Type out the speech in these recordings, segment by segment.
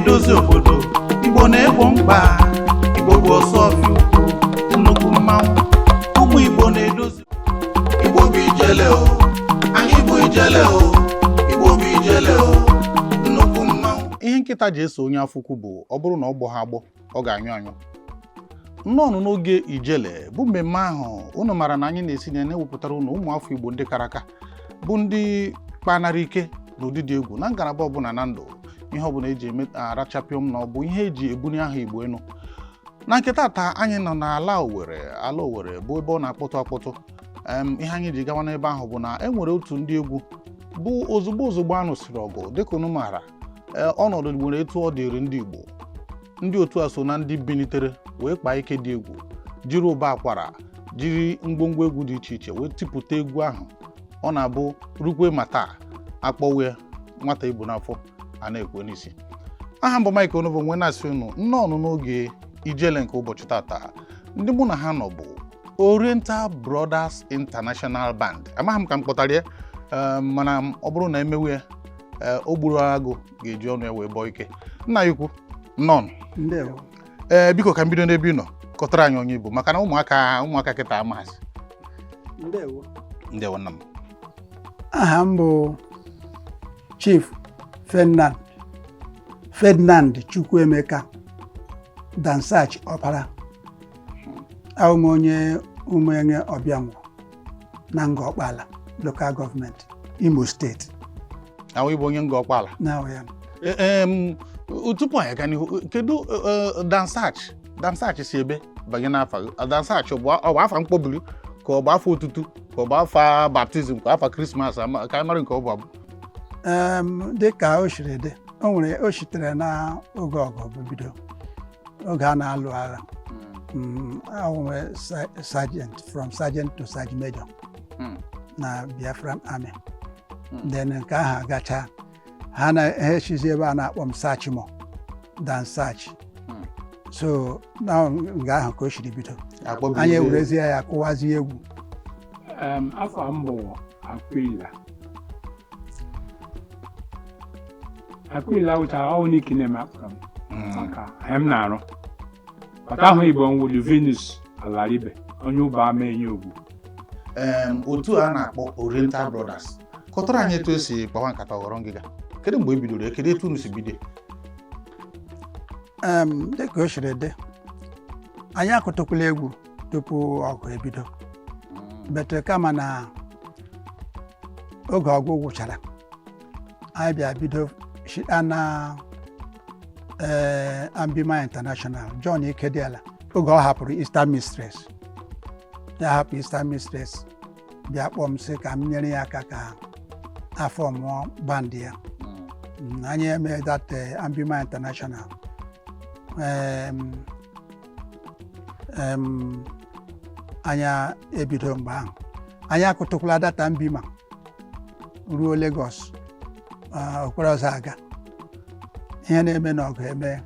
na-edozi obodo, Igbo na-egbo mkpa, Igbo bụ ọsọfị ukwu, nnukwu mmanwụ, ụmụ Igbo na-edozi. Igbo bụ ijele o, anyị bụ ijele o, Igbo bụ ijele o, nnukwu mmanwụ. Ihe nkịta ji eso onye afọ ukwu bụ ọ bụrụ na ọ gbọ ha agbọ, ọ ga-anyụ anyụ. Nnọọ n'oge ijele bụ mmemme ahụ unu mara na anyị na-esi na-ewepụtara unu ụmụ afọ Igbo ndị kara aka bụ ndị kpanara ike n'ụdị dị egwu na ngalaba ọbụla na ndụ, ihe ọbụla eji eme arachapịọm na ọ bụ ihe eji ebunye aha Igbo enu. Na nkịta taa anyị nọ n'ala Owerri bụ ebe ọ na-akpọtụ akpọtụ. Ihe anyị ji gawa n'ebe ahụ bụ na e nwere otu ndị egwu bụ ozugbo a nụsịrị ọgụ dịka unu maara. Ọnọdụ nwere etu ọ dịrị ndị Igbo, ndị otu a so na ndị bilitere wee kpaa ike dị egwu, jiri ụba akwara, jiri ngwongwo egwu dị iche iche wee tipụta egwu ahụ. Ọ na-abụ rukwe ma taa akpọwe nwata Igbo n'afọ a na-ekwe n'isi. Aha mbụ Mike Onovo nwe na-asị unu nnọọ n'oge ijele nke ụbọchị tata. Ndị mụ na ha nọ bụ Oriental Brothers International Band. Amaghị m ka m kpọtara ya, mana ọ bụrụ na emewe ya o gburu agụ ga-eji ọnụ ya wee bọọ ike. Nna ya ukwu nnọọ. Ndewo. Biko ka m bido n'ebe ị nọ kọtara anyị onye Igbo maka na ụmụaka kịta amaghịzi. Ndewo nna m. Aha m bụ Chief Ferdinand Chukwuemeka Satch Opara. Abụ m onye Umuenge Obianwo na Nga Ọkpala Local Government, Imo State. Ahụ Igbo onye Nga Ọkpala. Tupu anyị gaa n'ihu, kedu Satch si ebe banye n'afa? Satch ọ bụ afa mkpọbiri ka ọ bụ afọ otutu ka ọ bụ afa baptizim ka afa Krismas ka anyị mara nke ọ bụ abụ? Dịka o siri dị, o sitere na oge ọgụ bido, oge a na-alụ agha. From sergeant to sergeant major na Biafran army. Then nke ahụ agacha, ha na-echizi ebe a na-akpọ m Satchmo Satch. So na nga ahụ ka o siri bido, anyị ewerezie ya kụwazi egwu. Afọ m bụ Akwila ụcha ọnụ ikine m akpọrọ m maka hem na-arụ pata ahụ Igbo nwụrụ Venus Alaribe onye ụba ama enye ogwu. Otu a na-akpọ Oriental Brothers, kọtara anyị etu esi kpawa nkata ghọrọ ngịga. Kedu mgbe e bidoro, kedu etu unu si bido? Dịka o siri dị, anyị akụtụkwala egwu tupu ọgụ ebido, betere kama na oge ọgụ gwụchara anyị bịa bido na Ambima International. John Ikediala oge ọ hapụrụ Eastern Mistress, ya hapụ Eastern Mistress bịa kpọọ m sị ka m nyere ya aka ka afọ mụọ band ya. Anyị eme that Ambima International. Anyị ebido mgbe ahụ, anyị akụtụkwala data Ambima ruo Lagos, okporo ọzọ aga. Ihe na-eme n'ọgụ eme,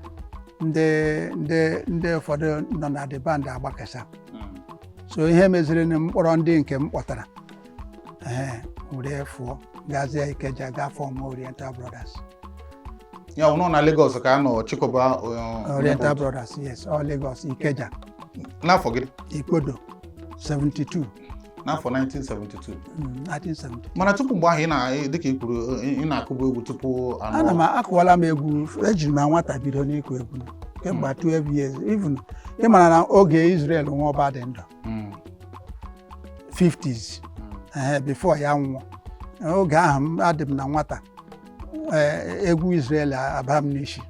ndị ụfọdụ nọ na the band agbakesa. So ihe meziri na mkpọrọ ndị nke m kpọtara were fụọ gazie Ikeja gaa fọm Oriental Brothers. Ya nọ na Lagos ka a nọ chịkọba Oriental Brothers, yes, ọ Lagos Ikeja. N'afọ gị? Ikpodo 72. N'afọ 1972. 1972. Mana tupu mgbe ahụ dịka i kwuru ị na-akụbu egwu tupu ana m akụwala m egwu, ejiri m nwata bido n'ịkụ egwu kemgbe 12 years. Even ị mara na oge Israel nwa ọba dị ndụ 50s before ya nwụọ, oge ahụ adị m na nwata, egwu Israel aba m n'isi,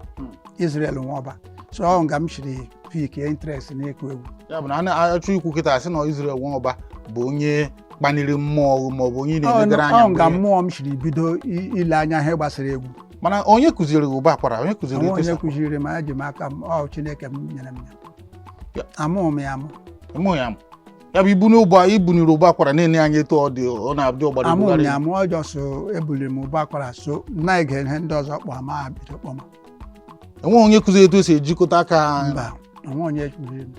Israel nwa ọba. So ọ nga m shiri pik interest n'ịkụ egwu. Ya bụ na a na-achọ ikwu kịta asị na Israel nwa ọba bụ onye kpaniri mmụọ ma ọ bụ onye na-emegara anya. Ọ nga mmụọ m shiri bido ile anya ihe gbasara egwu. Mana onye kụziri ụba akwara, onye kụziri onye kụziri m, eji m aka m, ọ Chineke m nyere m ya. Amụọ m ya amụ. Amụọ ya amụ. Ya bụ ibuniri ụba akwara na-enye anyị etu ọ dị, ọ na-abịa ọgbara amụọ m ya amụ. Ọjọọ so ebuliri m ụba akwara, so na-ege ihe ndị ọzọ kpọ ama bido kpọma. Enweghị onye kụziri etu esi ejikọta aka? Mba, onwe onye kụziri m.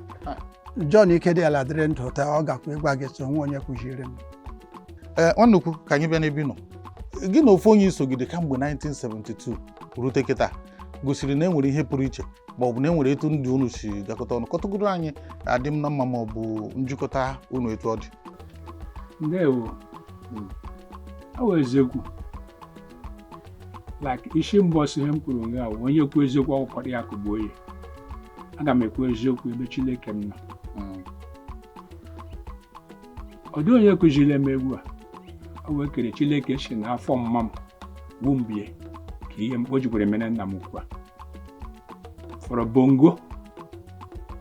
John Ikediala dịrị ndụ taa, ọ gakwa ịgwa gị so onwe onye kụziri m. Nwanne ukwu ka anyị bịa n'ebe ị nọ. Gị na ofu onye isogide kamgbe 1972 rute kịta. gosiri na enwere ihe pụrụ iche ma ọ bụ na enwere etu ndị unu si gakọta ọnụ kọtụgoro anyị adị m na mma ma ọ bụ njikọta unu etu ọ dị. Ndewo. Ọ bụ eziokwu. Like isi mbọsị ihe m kwuru nga onye kwu eziokwu ọkwụkwọ ya kụgbuo ya. Aga m ekwu eziokwu ebe Chineke m nọ. Ọ dị onye kụziri m egwu a. O wee kere Chineke si n'afọ mma m wumbie ka ihe o jikwara emere nna m ukwu a. Fọrọ bongo.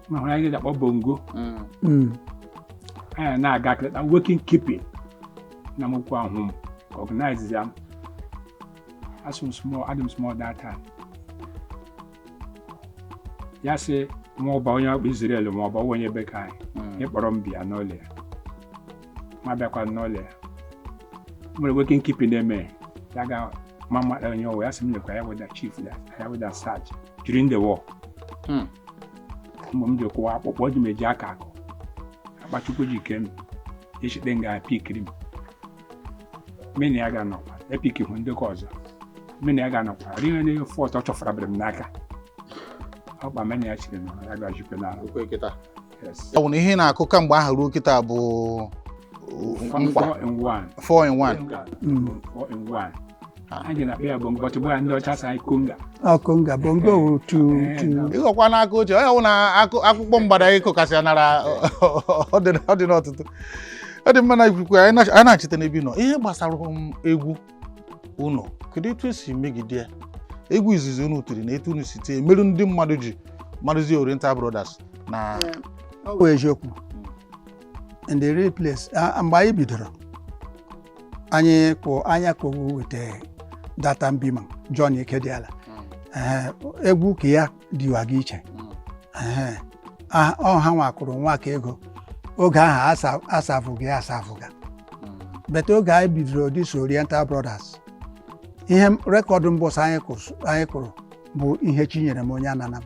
Ma hụrụ anyị ga-akpọ bongo. Anyị na-aga na working keeping na m ukwu ahụ m organize ya. Adam small that time. Ya sị ma ọ bụ onye ọkpụ Israel ma ọ bụ onye bekee anyị ịkpọrọ m bịa n'ụlọ ya. Ma bịakwa n'ụlọ ya. Nwere working keeping eme ya ga mama onye ọwụ ya sị m nekwa ya with the chief ya with the Satch during the war. Mgbe m ji kwụwa akpụkpọ ji m eji aka akụ akpachukwu ji ike m echite nga pikiri m mene ya ga-anọkwa epik hụ ndị ka ọzọ mene ya ga-anọkwa rinwe na fọt ọ chọfara bere m n'aka ọkpa mene ya chiri na ya ga-ajikwe n'ala. Ya bụ na ihe na-akụ kamgbe aha ruo kịta bụ 4 in 1. 4 in 1. 4 in 1. Anyị na-akpọ ya bongo bọtụ bụ ya ndị ọcha sa konga. Konga bongo tu ịghọkwa n'aka ochie onye ọwụ na akpụkpọ mgbada ịkụkasị anara ọ dị n'ọtụtụ. Ọ dị mma na ikwukwe anyị na-achịta n'ebe nọ ihe gbasara egwu unu kedu etu esi megide ya egwu izizi unu tiri na etu unu si tie merụ ndị mmadụ ji marụzie Oriental Brothers na ọ bụ eziokwu in the real place. Mgbe anyị bidoro anyị kwụ weta data mbima John Ikediala egwu ka ya dịwa gị iche ọha nwakụrụ nwa ka ego oge ahụ asafụga bete oge anyị bidoro dis Oriental Brothers ihe rekọdụ mbọsị anyị kụrụ bụ ihe Chinyere m onye anana m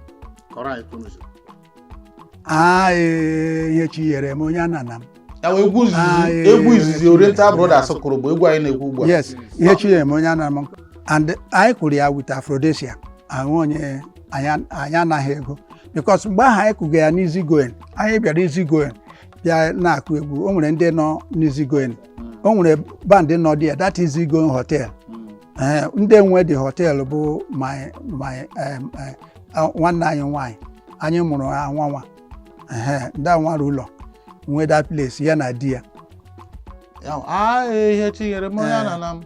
ihe Chinyere m onye anana m egwu izizi Oriental Brothers kụrụ bụ egwu anyị na-ekwu ugbu a. Yes, ihe Chinyere m onye anana m and anyị kwụrụ ya with Aphrodisia ahụ onye anyị anaghị ego because mgbe ahụ anyị kụga ya n'Easygoing anyị bịara Easygoing bịa na-akụ egwu o nwere ndị nọ n'Easygoing o nwere bandị nọ dị ya that Easygoing hotel ndị nwe dị hotel bụ nwanne anyị nwaanyị anyị mụrụ nwa ndị nwara ụlọ nwe that place ya na di ya ihe Chinyere m onye anana m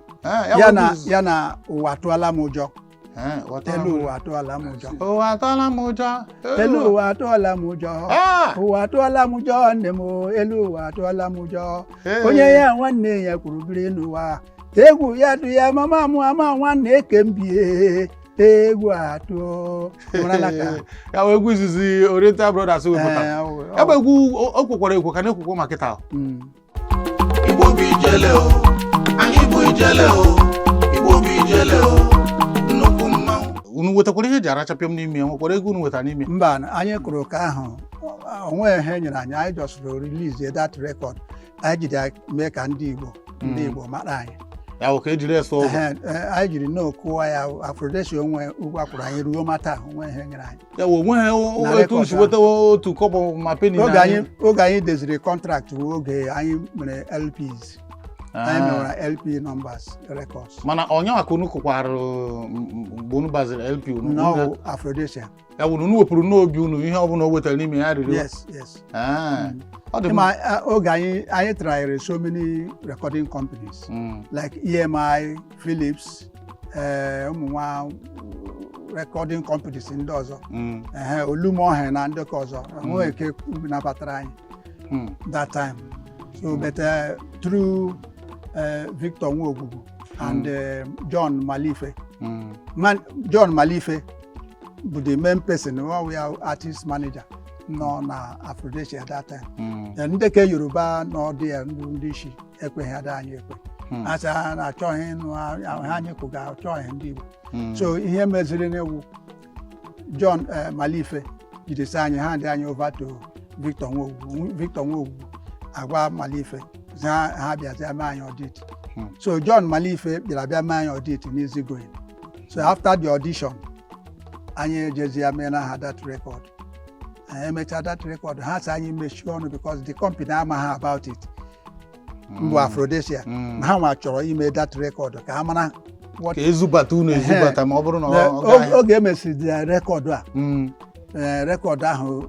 ya na ụwa atụọla m ụjọ elu ụwa atụọla m ụjọ ụwa atụọla m ụjọ elu ụwa atụọla m ụjọ ụwa atụọla m ụjọ nne m elu ụwa atụọla m ụjọ onye ya nwanne ya kwuru biri n'ụwa egwu ya tụ ya mama m ama nwanne eke m bie egwu atụ ya bụ egwu izizi Oriental Brothers wepụtara ebe egwu o kwekwara ekwe ka na-ekwukwo maka taa Igbo bụ ijele o anyị bụ ijele o Igbo bụ ijele o nnukwu mmanwụ. Unu wetakwara ihe eji arachapịa m n'ime ya nwekwara egwu unu wetara n'ime mba anyị kụrụ ka ahụ onwe ihe nyere anyị jọsụrụ release that record anyị jiri mee ka ndị Igbo mara anyị ya bụ ka ejiri eso anyị jiri n'okụwa ya Aphrodisia onwe ụgwọ akwụrụ anyị ruo mata onwe ihe nyere anyị ya bụ onwe etu si weta otu kọbọ ma peni oge anyị deziri kọntraktị oge anyị mere LPs anyị mewara LP numbers records mana onye maka unu kụkwara mgbe unu baziri LP unu n'ọwụ Aphrodisia ya bụ unu wepụrụ n'obi unu ihe ọbụla o wetara n'ime ya riri yes ọ dị mma oge anyị trayere so many recording companies like EMI, Philips, ụmụ nwa recording companies ndị ọzọ Olumohe na ndị ọzọ nweghị ike nabatara anyị that time so but through Victor Nwogwugwu and John Malife John Malife bụ the main person we are artist manager nọ na Aphrodisia at that time ndị ke Yoruba nọ dị ya ndị isi ekweghị ada anyị ekwe asị ha na-achọghị ịnụ ha anyị kwụga achọghị ndị Igbo so ihe meziri n'egwu John Malife jidesi anyị ha ndị anyị over to Victor Nwogwugwu agwa Malife ha bịazi mee anyị audit so John Malife bịara bịa mee anyị audit n'Easygoing so after the audition anyị ejezi ya mee na ha that record emecha that record ha sị anyị mechie ọnụ because the company amaghị about it mbụ Afrodesia na ha nwa chọrọ ime that record ka ha mara ka ezubata unu ezubata ma ọ bụrụ na oge emesiri rekọdụ a rekọdụ ahụ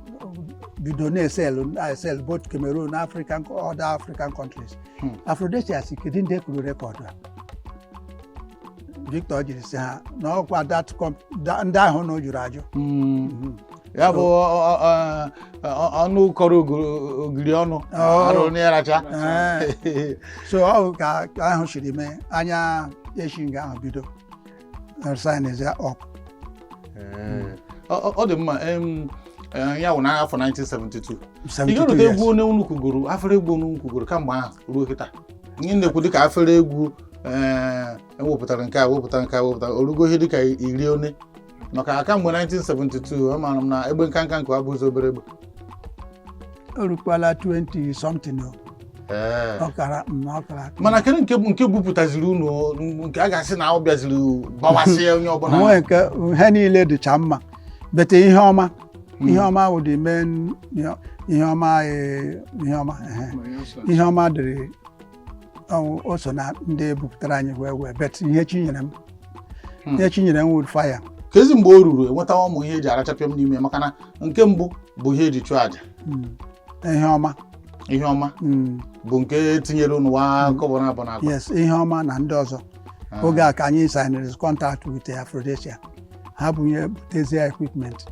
bido na-esel both Cameroon, other African countries. Afrodesia si kedu ndị kwuru rekọdụ a Victor jiri sị ha na ọkwa ndị ahụ na o juru ajụ ya bụ ọnụ kọrọ ogiri ọnụ arụ n'ịracha so ọ ka ahụ siri mee anya echi nga ahụ bido sign up ọ dị mma ya wụ n'afọ 1972 ihe rute egwu onye unu kwugoro afere egwu unu kwugoro kamgbe ahụ ruo kịta ihe na-ekwu dịka afere egwu ewepụtara nke a wepụtara orugo ihe dịka iri one maka kamgbe 1972 amaara m na egbe nkanka nke abụghịzi obere egbe o rukwala 20 something ọkara mana kedu nke bupụtaziri unu nke a ga-asị na ọ bịaziri gbawasịa onye ọbụla onwe nke ihe niile dịcha mma bete ihe ọma wụ the main ihe ọma dịrị o so na ndị ebupụtara anyị wee bet ihe chinyere m wood fire ka ezi mgbe o ruru enwetawa ụmụ ihe eji arachapịa m n'ime maka na nke mbụ bụ ihe eji chụọ aja ihe ọma bụ nke tinyere unu wa kọbọ na abụ na akpa yes ihe ọma na ndị ọzọ oge a ka anyị signed contract with Afrodesia ha bunye butezie equipment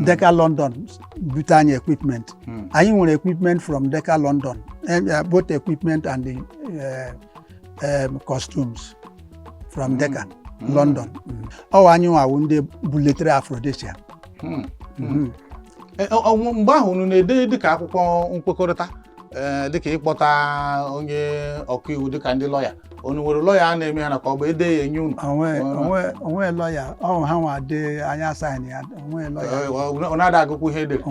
Decca London bute anyị equipment anyị nwere equipment from Decca London both equipment and the costumes from Decca London ọ anyị nwawu ndị buletere Afrodesia mgbe ahụ unu na-ede dịka akwụkwọ nkwekọrịta dịka ịkpọta onye ọkaiwu dịka ndị lọya unu nwere lọya a na-eme ha na ka ọ bụ ede ya enye unu onwe lọya ha nwa de anya sign ya onwe lọya ọ na-ada agụkwu ihe edere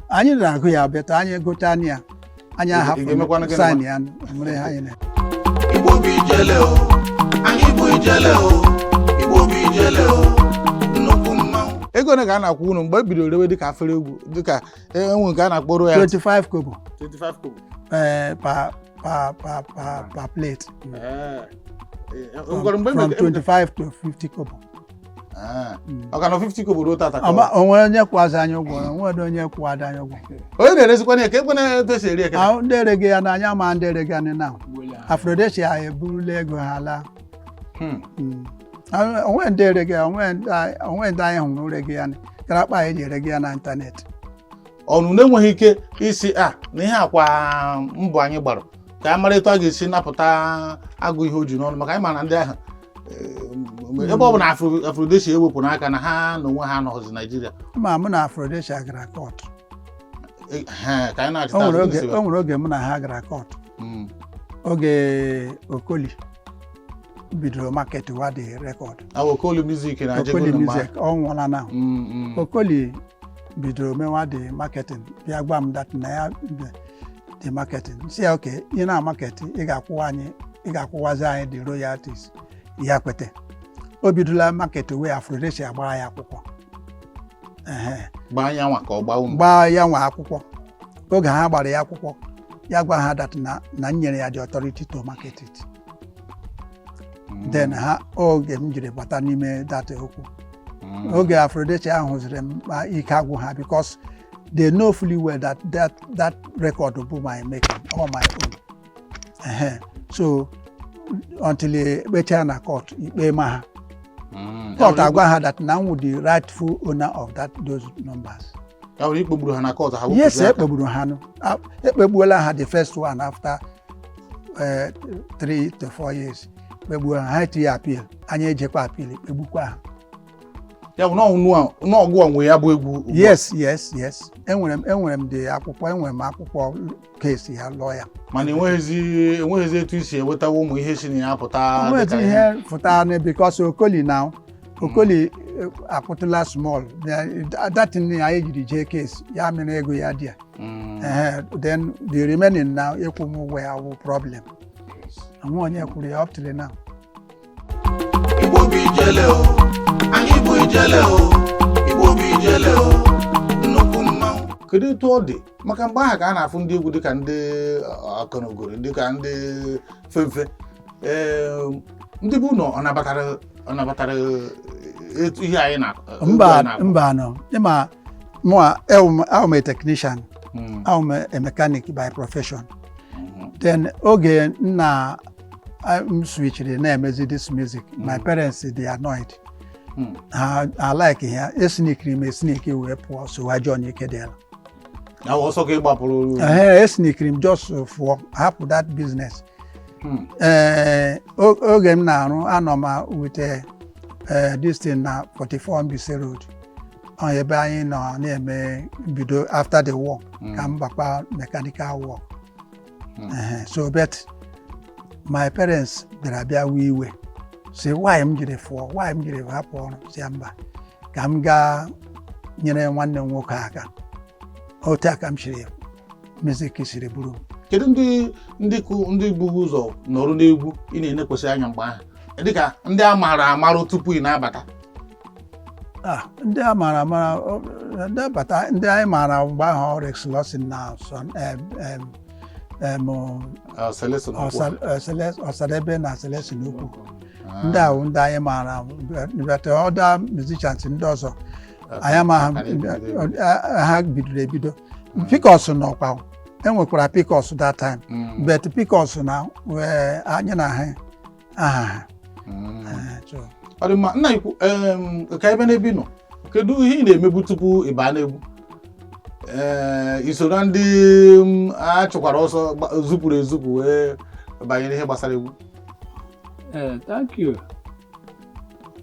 anyị na-agụ ya beta anyị gote anya ya anyị ahapụ sign ya mere ha anyị Igbo bụ ijele o anyị bụ ijele o Igbo bụ ijele o nnukwu mmanwụ ego ole ka a na-akwụ unu mgbe e bidoro rewe dịka afere egwu dịka enwe nke a na-akpọrọ ya 25 kobo 25 kobo per plate from 25 to 50 kobo ọ ka na 50 kobo ruo tata onwe onye kwazi anyị ụgwọ onwe onye kwụada anyị ụgwọ onye na-erezikwa ya ka ekwe na-etosi eri eke ndị erege ya n'anya ma ndị erege ya na Afrodesia eburula ego ha laa onwe ndị erege onwe ndị anyị hụrụ rege ya gara akpa eji erege ya na ịntanetị ọnụ na-enweghị ike isi na ihe akwa mbọ anyị gbara ka a mara etu a ga-esi napụta agụ ihe oju n'ọnụ maka anyị ma na ndị ahụ ebe ọ bụ na Afrodesia ewepụ n'aka na ha na onwe ha nọghịzi Naịjirịa ma mụ na Afrodesia gara kọt ka anyị na-achịta o nwere oge mụ na ha gara kọt oge Okoli bidoro market wa the record Okoli music na Okoli music ọ nwụọla na Okoli bidoro mewa the marketing bịa gwa m that na ya the marketing si ya okay ị na market ị ga-akwụwazi anyị the royalties ya kwete o bidola market wee Afrodesia gbaa ya akwụkwọ gbaa ya nwa ka ọ gbaa unu gbaa ya nwa akwụkwọ oge ha gbara ya akwụkwọ ya gwa ha that na nyere ya the authority to market it then ha oge m jiri bata n'ime that okwu oge Afrodesia ahụ hụziri m ike agwụ ha because they know fully well that record bụ my making or my own so until ekpechaa na court ikpe ma ha court agwa ha that na m the rightful owner of those numbers. Ya were ikpegburu ha na court ha yes ekpegburu ha ekpegbuola ha the first one after 3 to 4 years ekpegbuo ha tinye appeal anyị ejekwa appeal ekpegbukwa ha ya bụ n'ọgụ onwe ya bụ egwu yes enwere m the akwụkwọ enwere m akwụkwọ case ya lawyer mana enweghịzi etu isi ewetawa ụmụ ihe si na ya pụta enweghịzi ihe pụta because Okoli apụtala small that thing anyị jiri jee case ya mere ego ya dị then the remaining now ekwu m ụgwọ ya wụ problem nwa onye kwuru ya up till now Igbo bụ ijele o anyị bụ ijele o ijele o nnukwu mmanwụ. kedu etu ọ dị maka mgbe ahụ ka a na-afụ ndị egwu dịka ndị akọnogoro dịka ndị femfe ndị bụ nọ ọ nabatara etu ihe anyị na mba no ịma mụa I'm a technician I'm a mechanic by profession then oge nna m switchiri na-emezi this music my parents they annoyed I like ya esinikiri m esiniki wee pụọ so wa John Ikedela ọsọ ka ị gbapụrụ esinikiri m just for hapụ that business oge m na-arụ anọ m with this thing na 44 Mbise Road ebe anyị nọ na-eme bido after the war ka m gbakwa mechanical work so but my parents bịara wee iwe si why m jiri hapụ ọrụ si mba ka m gaa nyere nwanne m nwoke aka otu aka m chiri music siri bụrụ. kedu ndị bughị ụzọ nọrụ n'egwu ị na-enekwasị anya mgbe ahụ dịka ndị a maara amarụ tupu ị na-abata? ndị a maara amara ndị anyị maara mgbe ahụ Rex Lawson na Ọsadebe na Celestin Ukwu ndị ahụ ndị anyị maara other musicians ndị ọzọ anyị ama ha bidoro ebido Picos nọkwa enwekwara Picos that time but Picos na anyị na ha aha ha ọ dị mma nna ikwu ka ebe n'ebe nọ kedu ihe ị na-emebu tupu ị baa n'egwu isoro ndị a chụkwara ọsọ zupụrụ ezupụ wee banyere ihe gbasara egwu? Thank you.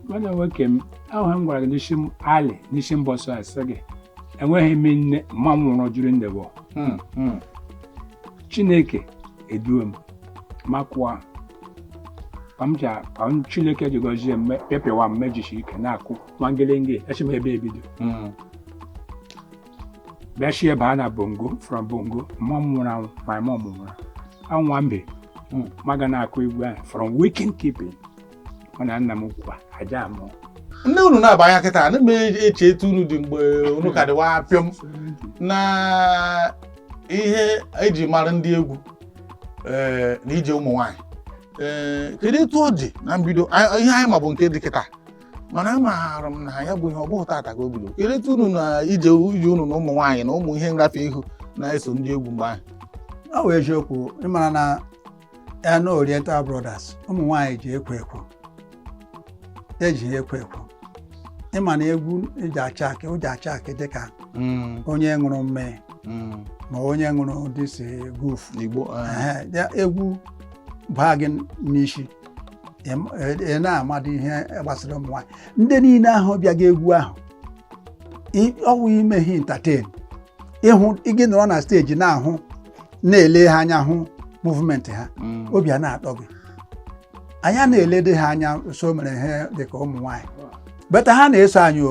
Mana nwoke m ahụ m gwara gị n'isi mbọsọ asị gị enweghị m nne mma m nwụrụ juru ndebe Chineke eduo m makwa Chineke ji gọzie m pịapịawa m mejichi ike na-akụ nwangelenge echi m ebe ebido bịachi ebe a na bongo from bongo mma m nwụrụ anwụ my mom nwụrụ anwa mbe maga na-akụ egwu ahụ from weekend keeping mana nna m kwa aja amụ nne unu na-aba anya kịta na eche etu unu dị mgbe unu ka dịwa apịọm na ihe eji mara ndị egwu na ije ụmụ nwaanyị kedu etu ọ dị na mbido ihe anyị ma bụ nke dị kịta mana amaara m na ya bụ ihe ọ bụghị tata ka o bido kedu etu unu na ije unu na ụmụ nwaanyị na ụmụ ihe ngafe ihu na-eso ndị egwu mgbe ahụ? Ọ wee eziokwu ịmara na ya na Oriental Brothers ụmụ nwaanyị ji ekwo eji ekwo ịma na egwu eji acha akị dịka onye ṅụrụ mmiri ma onye ṅụrụ dịsi goofu egwu baa gị n'isi ị na-amadị ihe gbasara ụmụ nwaanyị ndị niile ahụ bịaga egwu ahụ ọwụ ime ha entertain ịhụ gị nọrọ na steji na-ahụ na-ele ha anya hụ movement ha obi a na-atọ gị anya na-elede ha anya so mere ihe dịka ụmụ nwaanyị beta ha na-eso anyị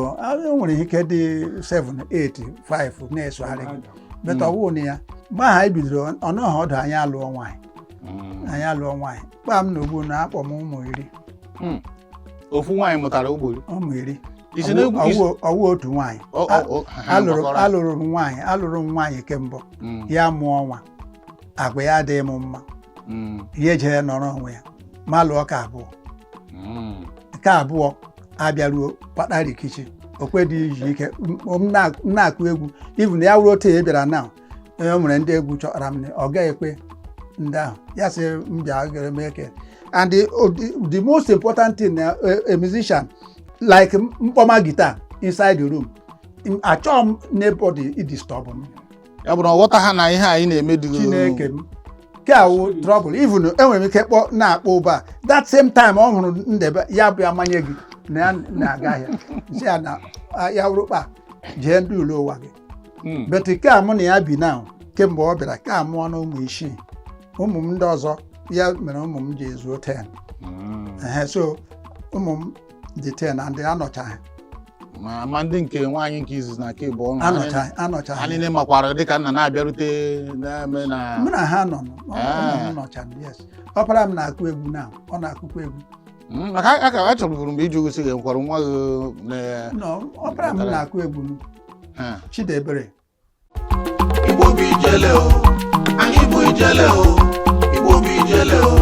nwere ike dị 7, 8, 5 na-esogharị gị beta ọwụ na ya mgbe aha anyị bidoro ọnọghị ọdụ anyị alụọ nwaanyị kpa m na ogbu na akpọ m ụmụ 10. ofu nwaanyị mụtara ụmụ 10 ọwụ otu nwaanyị alụrụ m nwaanyị kembụ ya mụọ nwa agwa ya adịghị m mma ihe jere nọrọ onwe ya ma lụọ ka abụọ nke abụọ abịaruo kpata rikichi okwe dị izu ike na-akụ egwu ibu na ya wuru otu ya bịara na o nwere ndị egwu chọtara m ọ gaghị ekwe ndị ahụ ya sị m bịa gere m eke and the most important thing a musician like mkpọma guitar inside the room achọghị m nobody idisturb m ya bụ na ọghọta ha na ihe anyị na-eme dị Chineke m ke awụ trouble even enwere m ike na-akpọ ụba that same time ọ hụrụ ndebe ya bụ amanye gị na ya na-aga ahịa si ya na ya wụrụkpa jee ndị ụlọ ụwa gị but ke mụ na ya bi na kemgbe ọ bịara ka mụọ na ụmụ 6 ụmụ m ndị ọzọ ya mere ụmụ m ji ezuo 10 so ụmụ m dị 10 na ndị anọchaghị ma ndị nke nwaanyị nke izizi na nke bụ anọchaghị ha niile makwara dịka nna na-abịarute na-eme na mụ na ha nọ nọcha yes ọpara m na-akụ egwu na ọ na-akụkwa egwu maka aka achọburu mgbe iji gosi gị nkwara nwa gị No, ọbara m na-akụ egwu m. Chidebere. Igbo bụ ijele o, anyị bụ ijele o, Igbo bụ ijele o,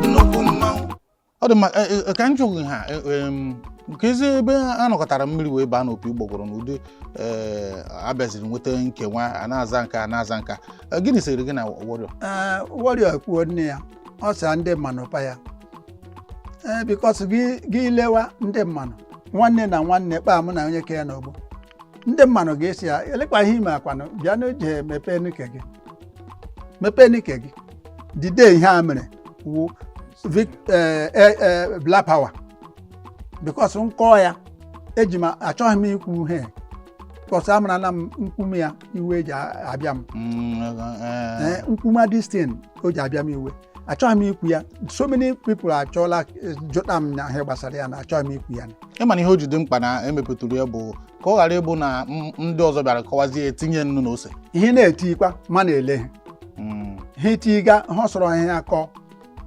nnukwu mmanwụ. ọ dị mma ka m jụrụ ha nke ezi ebe a nọkọtara mmiri wee baa n'opi gbọgọrọ n'ụdị abịaziri nweta nkewa a na-aza nka gịnị siri gị na Warrior? Warrior kwuo nne ya ọ sị ndị mmanụ pa ya bikos gị lewa ndị mmanụ nwanne na nwanne kpaa mụ na onye ke ya n'ogbo ndị mmanụ ga-esi ya elekwa ihe ime akwanụ bịa n'oje mepee nike gị dide ihe a mere wu black power bikos nkọ ya eji m achọghị m ikwu ihe bikos amarala m nkwume ya iwe eji abịa m nkwume distin o ji abịa m iwe achọghị m ikwu ya so many people achọla jụta m na ihe gbasara ya na achọghị m ikwu ya ịma na ihe o ji dị mkpa na emepụtara ya bụ ka ọ ghara ịbụ na ndị ọzọ bịara kọwazie etinye nnu na ose ihe na-etikwa ma na-ele ihe itiga ha sọrọ ihe akọ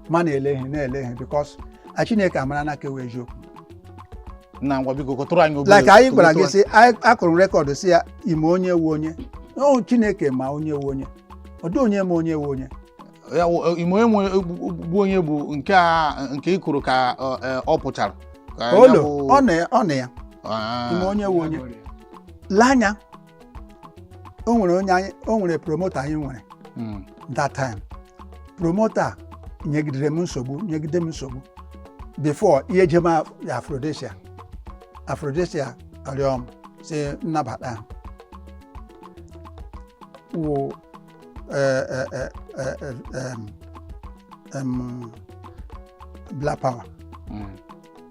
ma na-ele ihe bikos Chineke amara na kewe eziokwu na ngwa biko kọtụrụ anyị obere like anyị gwara gị sị akụrụ rekọdụ si ya ime onye wu onye Chineke ma onye wu onye ọ dị onye ma onye wu onye ime onye bụ onye bụ nke ịkụrụ ka ọ pụchara olo ọ na ya ime onye wu onye lee anya o nwere promota anyị nwere that time promota nyegide m nsogbu before ihe jema Aphrodisia arịọm si nnabata wụ black power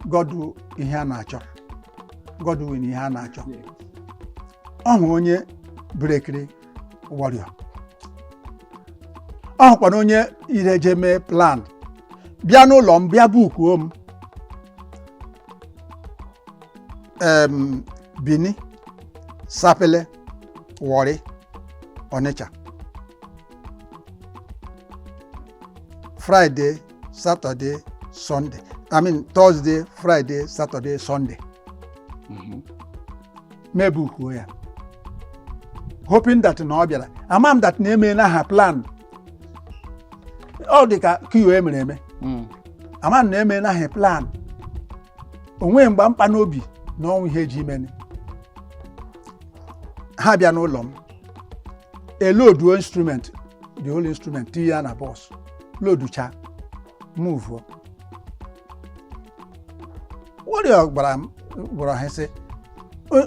Godwin ihe a na-achọ ọ hụ onye brekiri Warrior ọ hụkwana onye ireje mee plan bịa n'ụlọ m bịa bukuo m Bini Sapele Warri Onitsha Friday Saturday Sunday Thursday Friday Saturday Sunday mebukuo ya hoping that na ọ bịara ama m that na-eme na ha plan ọ dị ka kiyo emere eme ama m na-eme na ha plan onwe mgba mkpa n'obi na ọnwụ ihe eji imene ha bịa n'ụlọ m eloduo instrument the whole instrument tinye ya na bọs loducha move Warrior gwara ha sị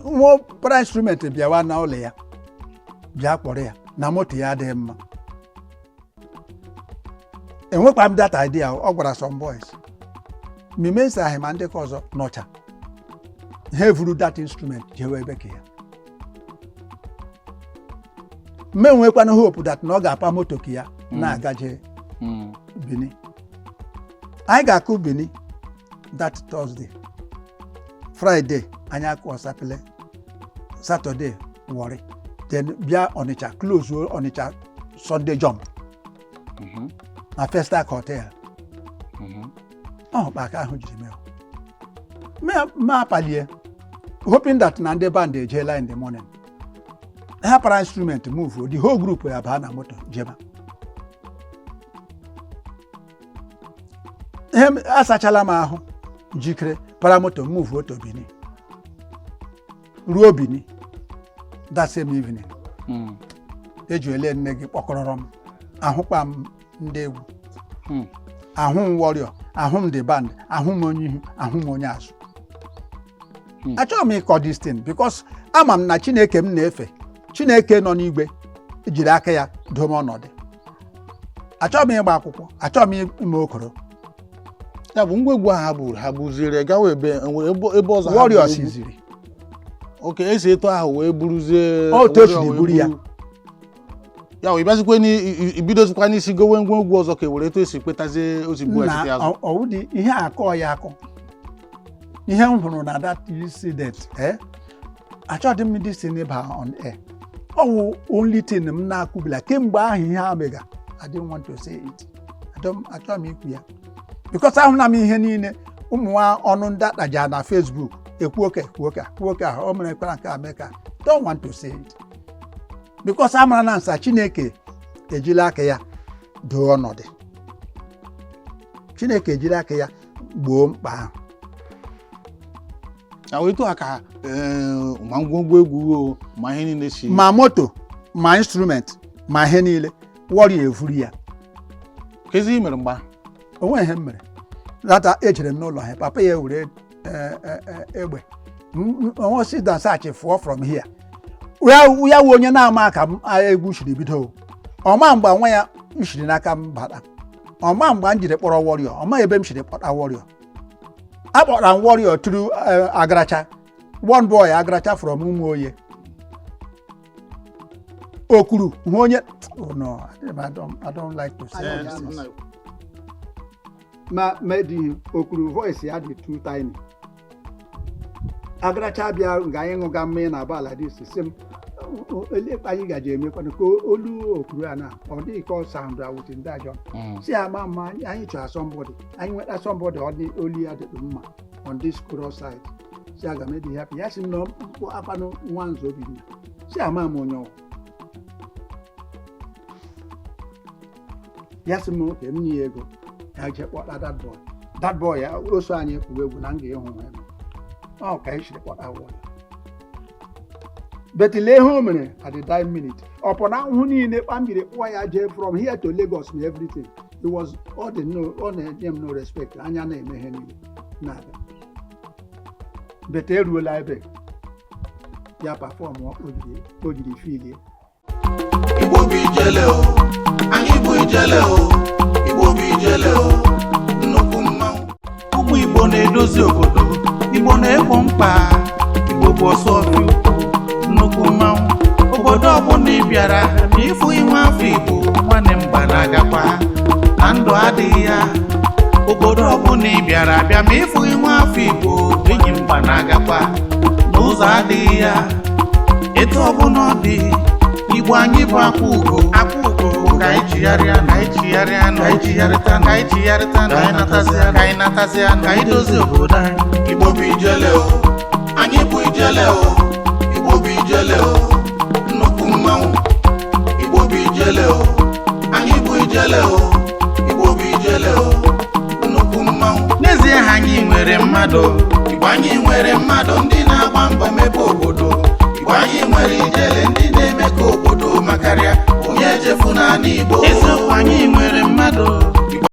nwa para instrument bịawa na ụlọ ya bịa kpọrọ ya na moto ya adịghị mma enwekwa m that idea ọ gwara some boys mimesa ahụ ma ndị ka ọzọ nọcha ha evuru that instrument jewe ebe ka ya menwekwana hope that na ọ ga-apa moto ka ya na-agaje Bini anyị ga-akụ Bini that Thursday Friday anyị akụ Sapele Saturday Warri then bịa Onitsha close Onitsha Sunday jump na Festac Hotel ọ kpa ahụ jiri ma apalie hoping that na ndị band ejela in the morning ha para instrument move the whole group ya baa na moto jeba asachala m ahụ jikere para moto move oto Bini ruo Bini that same evening ejuele nne gị kpọkọrọrọ m ahụkwa m ndị egwu ahụ m Warrior ahụ m the band ahụ m onye ihu ahụ m onye azụ achọghị m ịkọ this thing because ama m na Chineke m na-efe Chineke nọ n'igwe jiri aka ya dome ọnọdụ achọghị m ịgba akwụkwọ achọghị m ime okoro ya bụ ngwa egwu ha bụziri gawa ebe ọzọ Warrior siziri oke esi eto ahụ wee buruzie otochiri buru ya ya wee bịazikwa ibidozikwa n'isi gowe ngwa egwu ọzọ ka were eto esi kpetazie ozigbo na ọwụdị ihe akọ ya akọ ihe m hụrụ na that incident achọghị m this thing ịba on air ọwụ only thing m na-akwubila kemgbe ahụ ihe a mega I didn't want to say it achọghị m ikwu ya because ahụ na m ihe niile ụmụnwa ọnụ ndị akpaja na Facebook ekwu oke ahụ o mere kwara nke America don't want to say it because amara na nsa Chineke ejila aka ya doo ọnọdụ. Chineke ejila aka ya gboo mkpa ahụ. Etu a ka ma ngwongwo egwu ma ihe niile si ma moto ma instrument ma ihe niile warrior evuru ya. kezi mere mgba Onwe ihe mere lata ejere m n'ụlọ ha papa ya were egbe onwe si da Satch fụọ from here ya wu onye na-ama ka egwu shiri bido ọma mgbe nwa ya shiri n'aka m bata ọma mgbe m jiri kpọrọ warrior ọma ebe m shiri kpọta warrior akpọrọ m warrior through Agaracha one boy Agaracha from Umuoye Okuru hụ onye no I don't like to say this. Ma the Okuru voice ya dị too tiny. Agaracha bịa nga anyị ṅụga mmanya na aba like this sim elekpa anyị gaje emekwana ka olu Okuru a na ọ dịghị ka ọ sound out in that John. Si ama anyị chọrọ somebody anyị nweta somebody ọ dị olu ya dị mma on this chorus side. Si aga m dị happy ya si nọ akwanụ nwa nzo obi na si ama m onye ọ ya si m oke m nye ego ya je kpọta that boy ya oso anyị kwuwe egwu na m ga-ịhụ ya ka anyị shiri kpọta warrior but lee ihe o mere at the dying minute ọpụna ahụhụ niile kpamjiri kpụọ ya jee from here to Lagos na everything it was ọ na-enye m no respect anya na-eme ihe niile na-abịa but eruola ebe ya perform o jiri filie Igbo bụ ijele o, anyị bụ ijele o, Igbo bụ ijele o, nnukwu mmanwụ. Ụmụ Igbo na-edozi obodo, Igbo na-egbo mkpa, Igbo bụ ọsọfịa ukwu, nnukwu mmanwụ. Obodo ọbụla ị bịara ma ịfụ inwe afọ Igbo nwanne m gbanagakwa na ndụ adịghị ya. Obodo ọbụla ị bịara abịa ma ịfụ inwe afọ Igbo enyi m gbanagakwa na ụzọ adịghị ya. Etu ọbụla ọ dị Igbo anyị bụ akwa ugo ka anyị jigharịa ka anyị jigharịta ka anyị natazịa ka anyị dozie obodo anyị. Igbo bụ ijele o, anyị bụ ijele o, Igbo bụ ijele o, nnukwu mmanwụ. Igbo bụ ijele o, anyị bụ ijele o, Igbo bụ ijele o, nnukwu mmanwụ. N'ezie ha anyị nwere mmadụ, Igbo anyị nwere mmadụ ndị na-agba mbọ mebe obodo. Igbo anyị nwere ijele ndị na-eme ka obodo makarịa onye echefu naanị Igbo. Eziokwu anyị nwere mmadụ